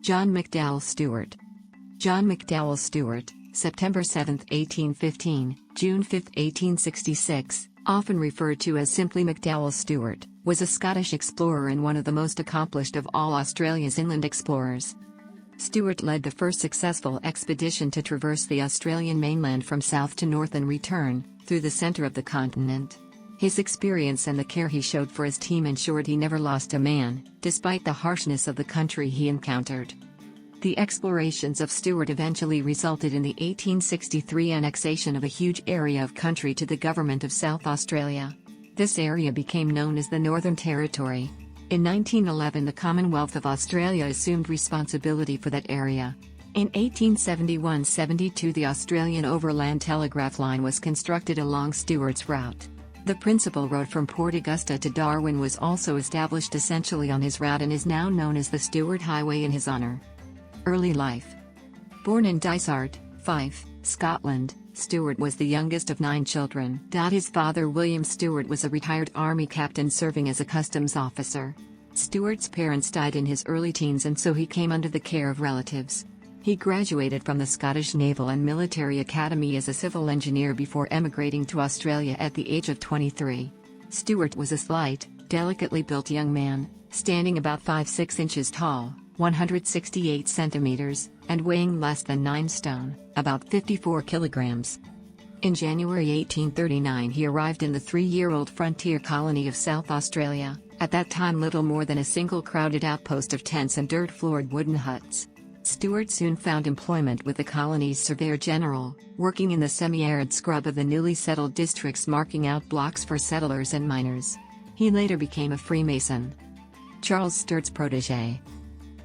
John McDouall Stuart. John McDowall Stuart, September 7, 1815, June 5, 1866, often referred to as simply McDowell Stuart, was a Scottish explorer and one of the most accomplished of all Australia's inland explorers. Stewart led the first successful expedition to traverse the Australian mainland from south to north and return, through the centre of the continent. His experience and the care he showed for his team ensured he never lost a man, despite the harshness of the country he encountered. The explorations of Stewart eventually resulted in the 1863 annexation of a huge area of country to the government of South Australia. This area became known as the Northern Territory. In 1911, the Commonwealth of Australia assumed responsibility for that area. In 1871-72, the Australian Overland Telegraph Line was constructed along Stewart's route. The principal road from Port Augusta to Darwin was also established essentially on his route and is now known as the Stewart Highway in his honour. Early life. Born in Dysart, Fife, Scotland, Stewart was the youngest of 9 children. His father William Stewart was a retired army captain serving as a customs officer. Stewart's parents died in his early teens and so he came under the care of relatives. He graduated from the Scottish Naval and Military Academy as a civil engineer before emigrating to Australia at the age of 23. Stewart was a slight, delicately built young man, standing about 5'6" inches tall, 168 centimeters, and weighing less than 9 stone, about 54 kilograms. In January 1839 he arrived in the 3-year-old frontier colony of South Australia, at that time little more than a single crowded outpost of tents and dirt-floored wooden huts. Stewart soon found employment with the colony's Surveyor General, working in the semi-arid scrub of the newly settled districts, marking out blocks for settlers and miners. He later became a Freemason. Charles Stuart's protégé.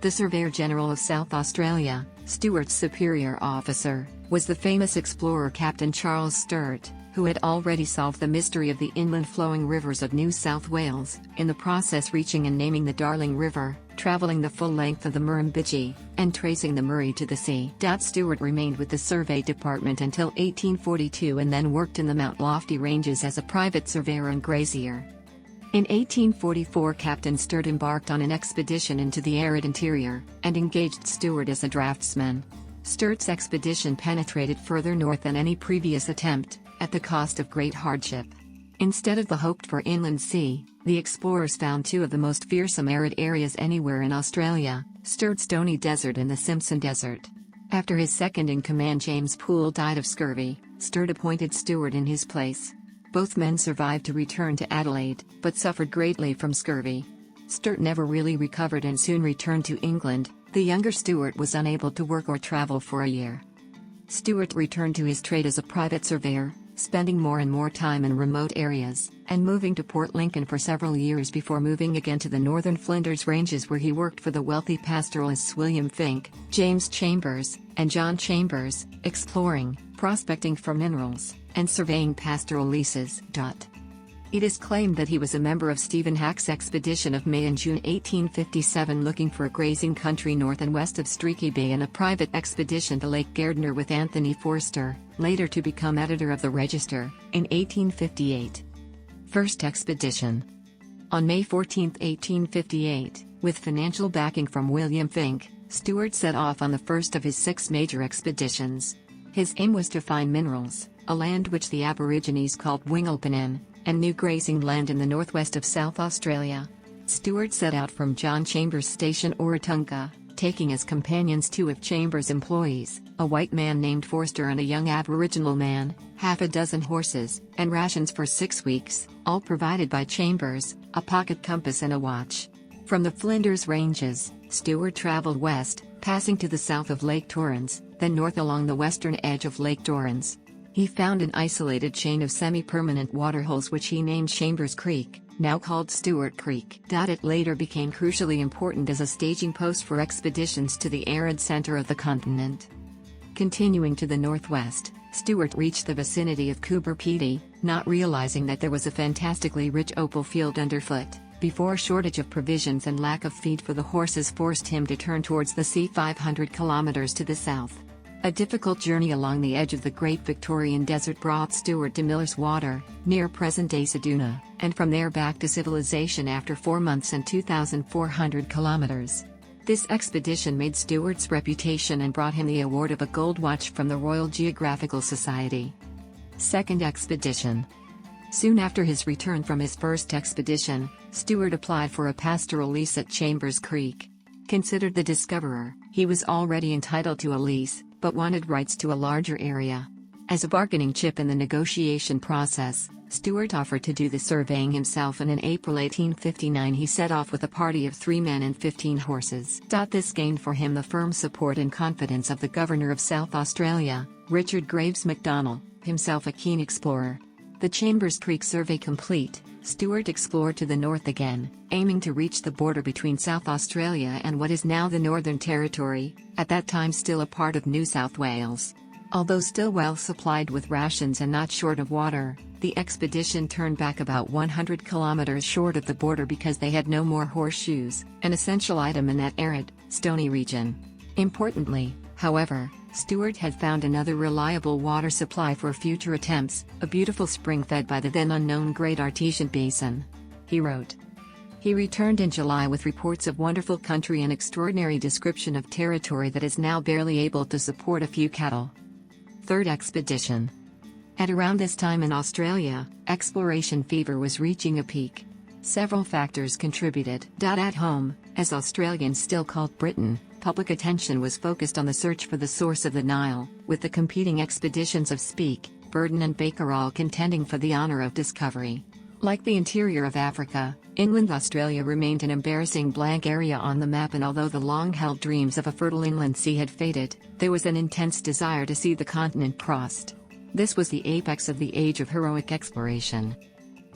The Surveyor General of South Australia, Stewart's superior officer, was the famous explorer Captain Charles Stewart, who had already solved the mystery of the inland flowing rivers of New South Wales, in the process reaching and naming the Darling River, travelling the full length of the Murrumbidgee, and tracing the Murray to the sea. Stewart remained with the Survey Department until 1842 and then worked in the Mount Lofty Ranges as a private surveyor and grazier. In 1844 Captain Stewart embarked on an expedition into the arid interior, and engaged Stewart as a draftsman. Stewart's expedition penetrated further north than any previous attempt, at the cost of great hardship. Instead of the hoped-for inland sea, the explorers found 2 of the most fearsome arid areas anywhere in Australia, Stewart's Stony Desert and the Simpson Desert. After his second-in-command James Poole died of scurvy, Stewart appointed Stewart in his place. Both men survived to return to Adelaide, but suffered greatly from scurvy. Stewart never really recovered and soon returned to England. The younger Stewart was unable to work or travel for a year. Stewart returned to his trade as a private surveyor, spending more and more time in remote areas, and moving to Port Lincoln for several years before moving again to the northern Flinders Ranges, where he worked for the wealthy pastoralists William Fink, James Chambers, and John Chambers, exploring, prospecting for minerals, and surveying pastoral leases. It is claimed that he was a member of Stephen Hack's expedition of May and June 1857 looking for a grazing country north and west of Streaky Bay, and a private expedition to Lake Gardner with Anthony Forster, later to become editor of the Register, in 1858. First expedition. On May 14, 1858, with financial backing from William Fink, Stewart set off on the first of his 6 major expeditions. His aim was to find minerals, a land which the Aborigines called Wingulpinen, and new grazing land in the northwest of South Australia. Stewart set out from John Chambers' station Oratunga, taking as companions 2 of Chambers' employees, a white man named Forster and a young Aboriginal man, half a dozen horses, and rations for 6 weeks, all provided by Chambers, a pocket compass and a watch. From the Flinders Ranges, Stewart travelled west, passing to the south of Lake Torrens, then north along the western edge of Lake Torrens. He found an isolated chain of semi-permanent waterholes which he named Chambers Creek, now called Stewart Creek. It later became crucially important as a staging post for expeditions to the arid center of the continent. Continuing to the northwest, Stewart reached the vicinity of Coober Pedy, not realizing that there was a fantastically rich opal field underfoot, before a shortage of provisions and lack of feed for the horses forced him to turn towards the sea 500 kilometers to the south. A difficult journey along the edge of the Great Victorian Desert brought Stewart to Miller's Water, near present-day Seduna, and from there back to civilization after 4 months and 2,400 kilometers. This expedition made Stewart's reputation and brought him the award of a gold watch from the Royal Geographical Society. Second expedition. Soon after his return from his first expedition, Stewart applied for a pastoral lease at Chambers Creek. Considered the discoverer, he was already entitled to a lease, but wanted rights to a larger area. As a bargaining chip in the negotiation process, Stewart offered to do the surveying himself, and in April 1859 he set off with a party of 3 men and 15 horses. This gained for him the firm support and confidence of the Governor of South Australia, Richard Graves McDonnell, himself a keen explorer. The Chambers Creek survey complete, Stewart explored to the north again, aiming to reach the border between South Australia and what is now the Northern Territory, at that time still a part of New South Wales. Although still well supplied with rations and not short of water, the expedition turned back about 100 kilometers short of the border because they had no more horseshoes, an essential item in that arid, stony region. Importantly, however, Stewart had found another reliable water supply for future attempts, a beautiful spring fed by the then unknown Great Artesian Basin. He wrote. He returned in July with reports of wonderful country and extraordinary description of territory that is now barely able to support a few cattle. Third expedition. At around this time in Australia, exploration fever was reaching a peak. Several factors contributed. At home, as Australians still called Britain, public attention was focused on the search for the source of the Nile, with the competing expeditions of Speke, Burden and Baker all contending for the honour of discovery. Like the interior of Africa, inland Australia remained an embarrassing blank area on the map, and although the long-held dreams of a fertile inland sea had faded, there was an intense desire to see the continent crossed. This was the apex of the age of heroic exploration.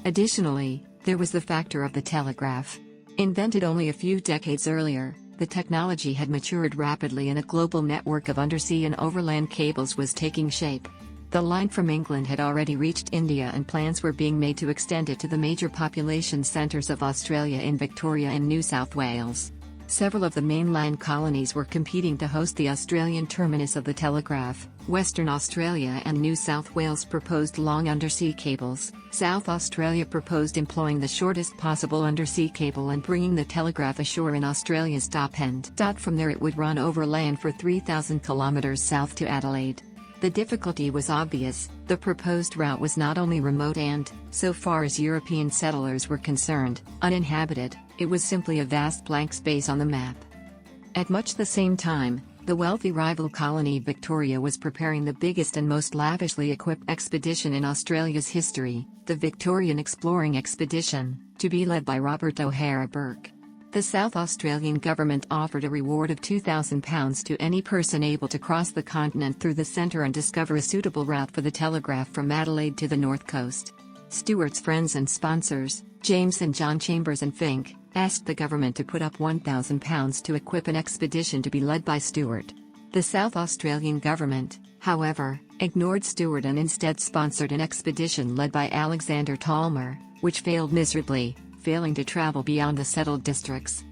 Additionally, there was the factor of the telegraph. Invented only a few decades earlier, the technology had matured rapidly and a global network of undersea and overland cables was taking shape. The line from England had already reached India, and plans were being made to extend it to the major population centres of Australia in Victoria and New South Wales. Several of the mainland colonies were competing to host the Australian terminus of the telegraph. Western Australia and New South Wales proposed long undersea cables. South Australia proposed employing the shortest possible undersea cable and bringing the telegraph ashore in Australia's top end. From there it would run overland for 3,000 kilometres south to Adelaide. The difficulty was obvious. The proposed route was not only remote and, so far as European settlers were concerned, uninhabited, it was simply a vast blank space on the map. At much the same time, the wealthy rival colony Victoria was preparing the biggest and most lavishly equipped expedition in Australia's history, the Victorian Exploring Expedition, to be led by Robert O'Hara Burke. The South Australian government offered a reward of £2,000 to any person able to cross the continent through the centre and discover a suitable route for the telegraph from Adelaide to the north coast. Stewart's friends and sponsors, James and John Chambers and Fink, asked the government to put up £1,000 to equip an expedition to be led by Stewart. The South Australian government, however, ignored Stewart and instead sponsored an expedition led by Alexander Talmer, which failed miserably, failing to travel beyond the settled districts.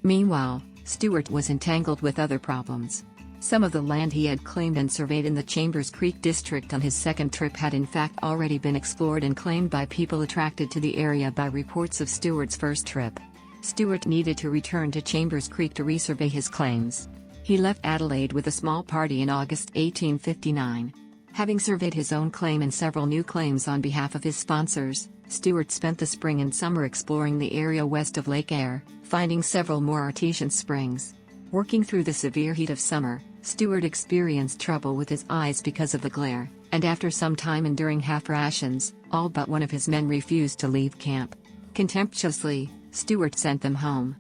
Meanwhile, Stewart was entangled with other problems. Some of the land he had claimed and surveyed in the Chambers Creek district on his second trip had in fact already been explored and claimed by people attracted to the area by reports of Stewart's first trip. Stewart needed to return to Chambers Creek to resurvey his claims. He left Adelaide with a small party in August 1859. Having surveyed his own claim and several new claims on behalf of his sponsors, Stewart spent the spring and summer exploring the area west of Lake Eyre, finding several more artesian springs. Working through the severe heat of summer, Stewart experienced trouble with his eyes because of the glare, and after some time enduring half rations, all but one of his men refused to leave camp. Contemptuously, Stewart sent them home.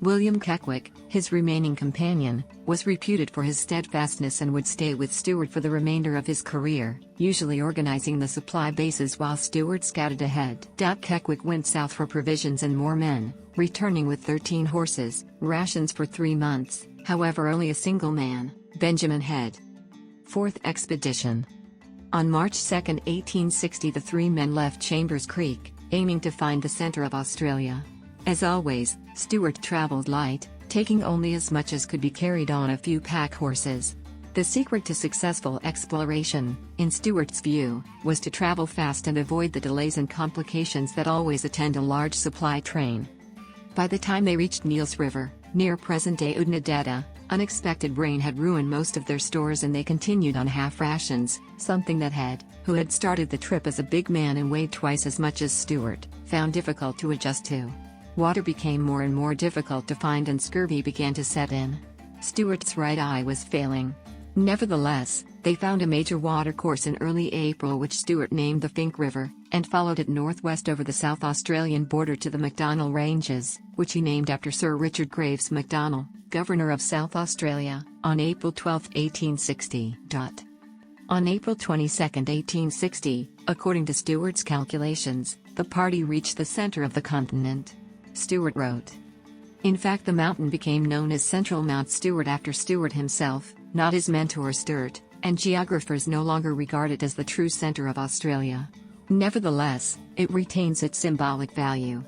William Keckwick, his remaining companion, was reputed for his steadfastness and would stay with Stewart for the remainder of his career, usually organizing the supply bases while Stewart scouted ahead. Keckwick went south for provisions and more men, returning with 13 horses, rations for 3 months, however only a single man, Benjamin Head. Fourth expedition. On March 2, 1860 the 3 men left Chambers Creek, aiming to find the center of Australia. As always, Stewart traveled light, taking only as much as could be carried on a few pack horses. The secret to successful exploration, in Stewart's view, was to travel fast and avoid the delays and complications that always attend a large supply train. By the time they reached Niels River, near present-day Udnadeta, unexpected rain had ruined most of their stores and they continued on half rations, something that who had started the trip as a big man and weighed twice as much as Stewart, found difficult to adjust to. Water became more and more difficult to find and scurvy began to set in. Stewart's right eye was failing. Nevertheless, they found a major watercourse in early April which Stewart named the Fink River, and followed it northwest over the South Australian border to the McDowell Ranges, which he named after Sir Richard Graves McDowell, Governor of South Australia, on April 12, 1860. On April 22, 1860, according to Stewart's calculations, the party reached the center of the continent. Stewart wrote. In fact, the mountain became known as Central Mount Stewart after Stewart himself, not his mentor Sturt, and geographers no longer regard it as the true center of Australia. Nevertheless, it retains its symbolic value.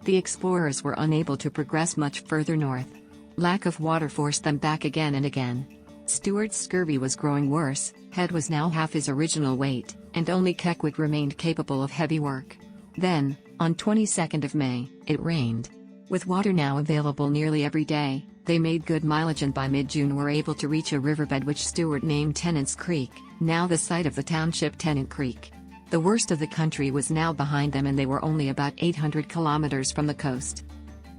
The explorers were unable to progress much further north. Lack of water forced them back again and again. Stewart's scurvy was growing worse, head was now half his original weight, and only Kekwik remained capable of heavy work. Then, on 22nd of May, it rained. With water now available nearly every day, they made good mileage and by mid-June were able to reach a riverbed which Stewart named Tennant's Creek, now the site of the township Tennant Creek. The worst of the country was now behind them and they were only about 800 kilometers from the coast.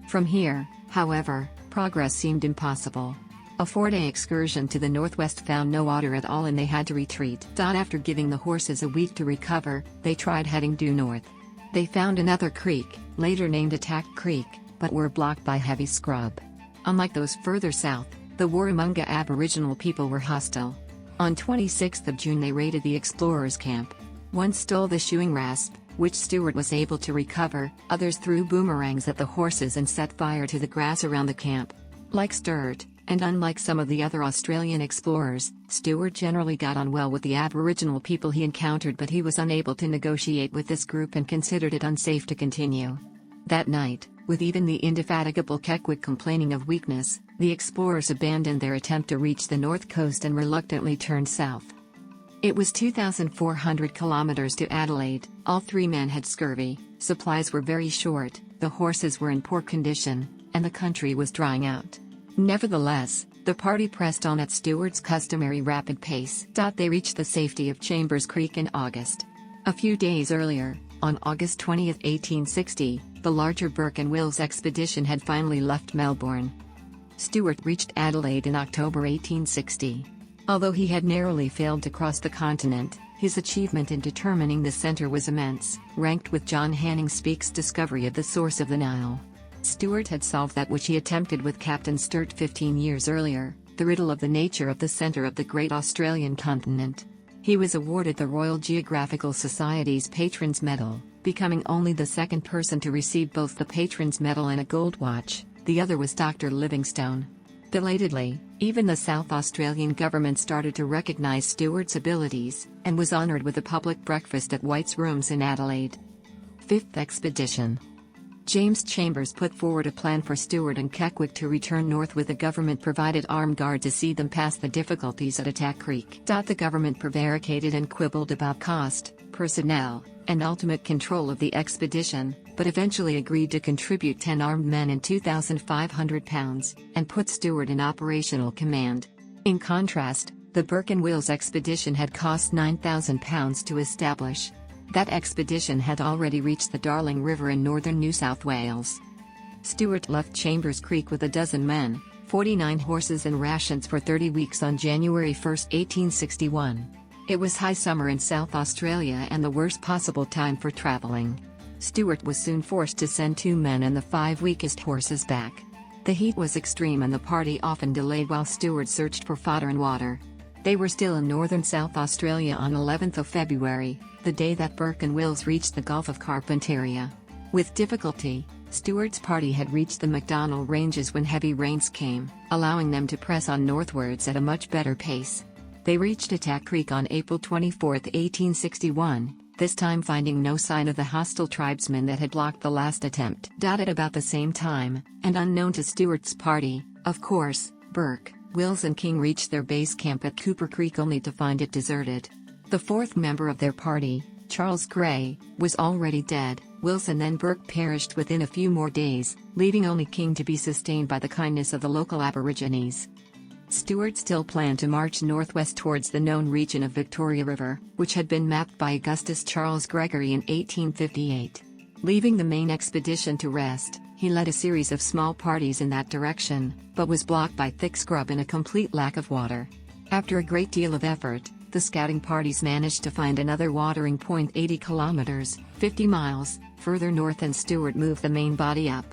From here, however, progress seemed impossible. A 4-day excursion to the northwest found no water at all and they had to retreat. After giving the horses a week to recover, they tried heading due north. They found another creek, later named Attack Creek, but were blocked by heavy scrub. Unlike those further south, the Warramunga Aboriginal people were hostile. On 26th of June they raided the explorers' camp. One stole the shoeing rasp, which Stewart was able to recover, others threw boomerangs at the horses and set fire to the grass around the camp. Like Sturt, and unlike some of the other Australian explorers, Stewart generally got on well with the Aboriginal people he encountered but he was unable to negotiate with this group and considered it unsafe to continue. That night, with even the indefatigable Kekwik complaining of weakness, the explorers abandoned their attempt to reach the north coast and reluctantly turned south. It was 2,400 kilometers to Adelaide. All three men had scurvy, supplies were very short, the horses were in poor condition, and the country was drying out. Nevertheless, the party pressed on at Stewart's customary rapid pace. They reached the safety of Chambers Creek in August. A few days earlier, on August 20, 1860, the larger Burke and Wills expedition had finally left Melbourne. Stewart reached Adelaide in October 1860. Although he had narrowly failed to cross the continent, his achievement in determining the center was immense, ranked with John Hanning Speke's discovery of the source of the Nile. Stewart had solved that which he attempted with Captain Sturt 15 years earlier, the riddle of the nature of the center of the great Australian continent. He was awarded the Royal Geographical Society's Patrons Medal, becoming only the second person to receive both the Patrons Medal and a gold watch. The other was Dr. Livingstone. Belatedly, even the South Australian government started to recognise Stewart's abilities, and was honoured with a public breakfast at White's Rooms in Adelaide. Fifth Expedition. James Chambers put forward a plan for Stewart and Kekwik to return north with a government-provided armed guard to see them past the difficulties at Attack Creek. The government prevaricated and quibbled about cost, personnel, and ultimate control of the expedition, but eventually agreed to contribute 10 armed men and £2,500, and put Stewart in operational command. In contrast, the Burke and Wills expedition had cost £9,000 to establish. That expedition had already reached the Darling River in northern New South Wales. Stewart left Chambers Creek with a dozen men, 49 horses and rations for 30 weeks on January 1, 1861. It was high summer in South Australia and the worst possible time for travelling. Stewart was soon forced to send 2 men and the 5 weakest horses back. The heat was extreme and the party often delayed while Stewart searched for fodder and water. They were still in northern South Australia on 11th of February, the day that Burke and Wills reached the Gulf of Carpentaria. With difficulty, Stewart's party had reached the McDowell Ranges when heavy rains came, allowing them to press on northwards at a much better pace. They reached Attack Creek on April 24, 1861, this time finding no sign of the hostile tribesmen that had blocked the last attempt. At about the same time, and unknown to Stewart's party, of course, Burke, Wills and King reached their base camp at Cooper Creek only to find it deserted. The fourth member of their party, Charles Gray, was already dead, Wilson and Burke perished within a few more days, leaving only King to be sustained by the kindness of the local Aborigines. Stewart still planned to march northwest towards the known region of Victoria River, which had been mapped by Augustus Charles Gregory in 1858. Leaving the main expedition to rest, he led a series of small parties in that direction, but was blocked by thick scrub and a complete lack of water. After a great deal of effort, the scouting parties managed to find another watering point 80 kilometers, 50 miles, further north, and Stewart moved the main body up.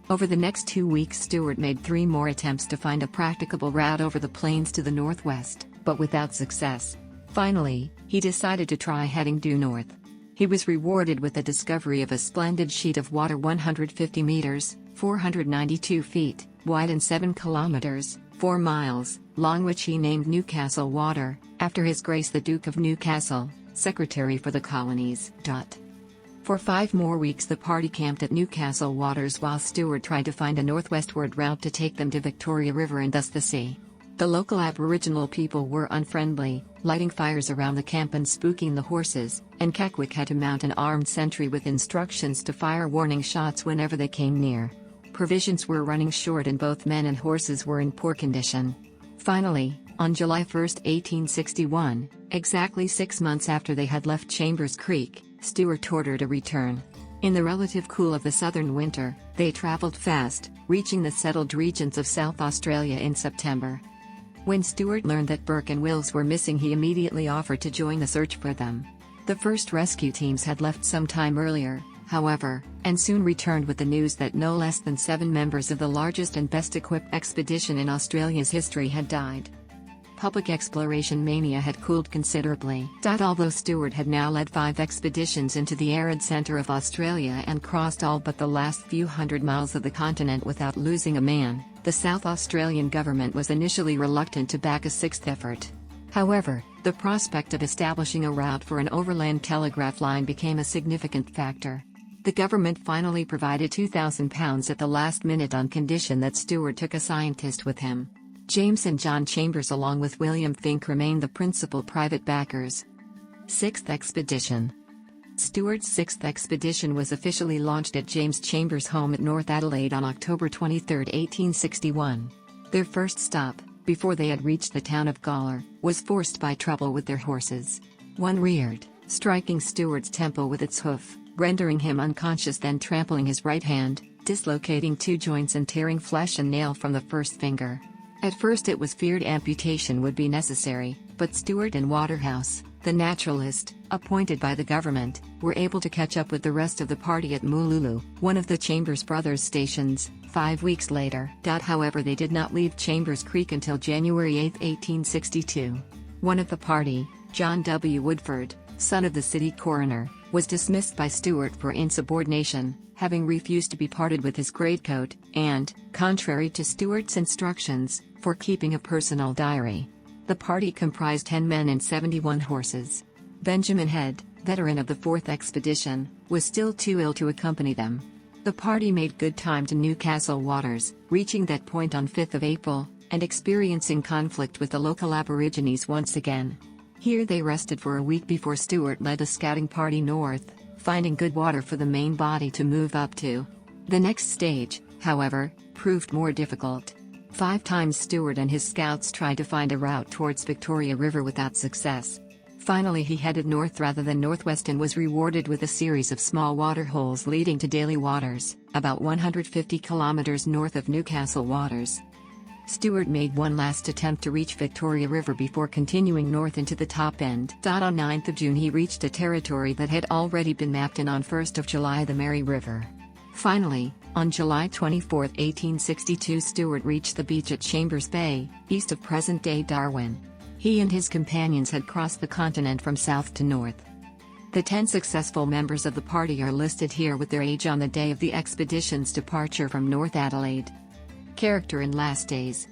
Over the next 2 weeks, Stewart made 3 more attempts to find a practicable route over the plains to the northwest, but without success. Finally, he decided to try heading due north. He was rewarded with the discovery of a splendid sheet of water 150 meters, 492 feet, wide and 7 kilometers, 4 miles, long, which he named Newcastle Water, after His Grace the Duke of Newcastle, Secretary for the Colonies. For 5 more weeks the party camped at Newcastle Waters while Stewart tried to find a northwestward route to take them to Victoria River and thus the sea. The local Aboriginal people were unfriendly, lighting fires around the camp and spooking the horses, and Kekwik had to mount an armed sentry with instructions to fire warning shots whenever they came near. Provisions were running short and both men and horses were in poor condition. Finally, on July 1, 1861, exactly 6 months after they had left Chambers Creek, Stewart ordered a return. In the relative cool of the southern winter, they traveled fast, reaching the settled regions of South Australia in September. When Stewart learned that Burke and Wills were missing, he immediately offered to join the search for them. The first rescue teams had left some time earlier, however, and soon returned with the news that no less than 7 members of the largest and best-equipped expedition in Australia's history had died. Public exploration mania had cooled considerably. Although Stewart had now led 5 expeditions into the arid center of Australia and crossed all but the last few hundred miles of the continent without losing a man, the South Australian government was initially reluctant to back a 6th effort. However, the prospect of establishing a route for an overland telegraph line became a significant factor. The government finally provided £2,000 at the last minute on condition that Stewart took a scientist with him. James and John Chambers along with William Fink remained the principal private backers. 6th Expedition. Stewart's 6th expedition was officially launched at James Chambers' home at North Adelaide on October 23, 1861. Their first stop, before they had reached the town of Gawler, was forced by trouble with their horses. One reared, striking Stewart's temple with its hoof, rendering him unconscious, then trampling his right hand, dislocating 2 joints and tearing flesh and nail from the first finger. At first it was feared amputation would be necessary, but Stewart and Waterhouse, the naturalist, appointed by the government, were able to catch up with the rest of the party at Moolulu, one of the Chambers brothers' stations, 5 weeks later. However, they did not leave Chambers Creek until January 8, 1862. One of the party, John W. Woodford, son of the city coroner, was dismissed by Stewart for insubordination, having refused to be parted with his greatcoat, and, contrary to Stewart's instructions, for keeping a personal diary. The party comprised 10 men and 71 horses. Benjamin Head, veteran of the 4th expedition, was still too ill to accompany them. The party made good time to Newcastle Waters, reaching that point on 5 April, and experiencing conflict with the local Aborigines once again. Here they rested for a week before Stewart led a scouting party north, finding good water for the main body to move up to. The next stage, however, proved more difficult. 5 times Stewart and his scouts tried to find a route towards Victoria River without success. Finally he headed north rather than northwest and was rewarded with a series of small water holes leading to Daly Waters, about 150 kilometers north of Newcastle Waters. Stewart made one last attempt to reach Victoria River before continuing north into the top end. On 9 June he reached a territory that had already been mapped, and on 1 July the Mary River. Finally, on July 24, 1862 Stewart reached the beach at Chambers Bay, east of present-day Darwin. He and his companions had crossed the continent from south to north. The 10 successful members of the party are listed here with their age on the day of the expedition's departure from North Adelaide. Character in last days.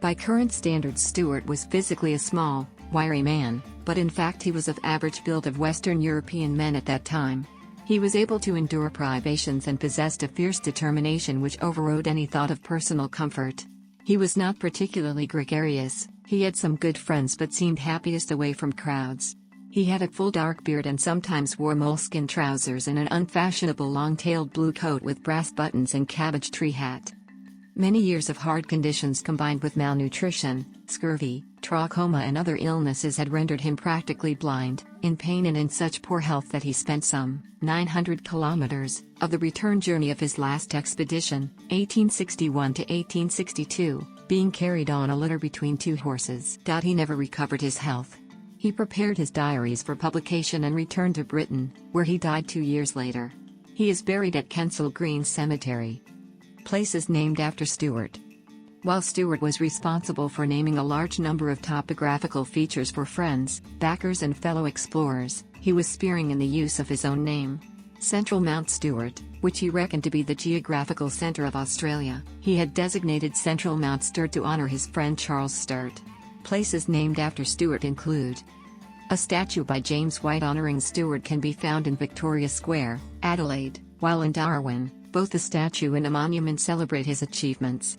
By current standards Stewart was physically a small, wiry man, but in fact he was of average build of Western European men at that time. He was able to endure privations and possessed a fierce determination which overrode any thought of personal comfort. He was not particularly gregarious, he had some good friends but seemed happiest away from crowds. He had a full dark beard and sometimes wore moleskin trousers and an unfashionable long-tailed blue coat with brass buttons and cabbage tree hat. Many years of hard conditions combined with malnutrition, scurvy, trachoma and other illnesses had rendered him practically blind, in pain and in such poor health that he spent some 900 kilometers of the return journey of his last expedition, 1861 to 1862, being carried on a litter between two horses. He never recovered his health. He prepared his diaries for publication and returned to Britain, where he died 2 years later. He is buried at Kensal Green Cemetery. Places named after Stewart. While Stewart was responsible for naming a large number of topographical features for friends, backers and fellow explorers, he was sparing in the use of his own name. Central Mount Stewart, which he reckoned to be the geographical centre of Australia, he had designated Central Mount Sturt to honour his friend Charles Sturt. Places named after Stewart include: a statue by James White honouring Stewart can be found in Victoria Square, Adelaide, while in Darwin, both a statue and a monument celebrate his achievements.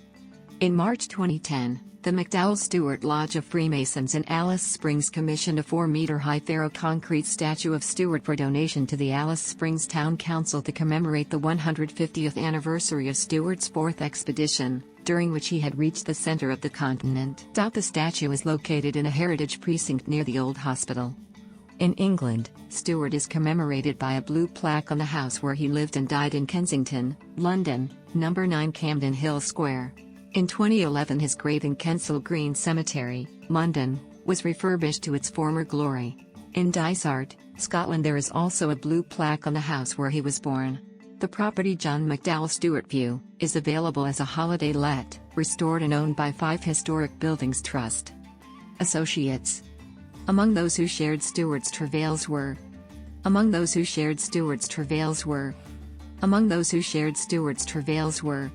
In March 2010, the McDowall Stuart Lodge of Freemasons in Alice Springs commissioned a 4-meter-high ferro-concrete statue of Stewart for donation to the Alice Springs Town Council to commemorate the 150th anniversary of Stewart's 4th expedition, during which he had reached the center of the continent. The statue is located in a heritage precinct near the old hospital. In England, Stewart is commemorated by a blue plaque on the house where he lived and died in Kensington, London, No. 9 Camden Hill Square. In 2011 his grave in Kensal Green Cemetery, London, was refurbished to its former glory. In Dysart, Scotland there is also a blue plaque on the house where he was born. The property John McDouall Stuart View is available as a holiday let, restored and owned by 5 Historic Buildings Trust. Associates. Among those who shared Stewart's travails were Among those who shared Stewart's travails were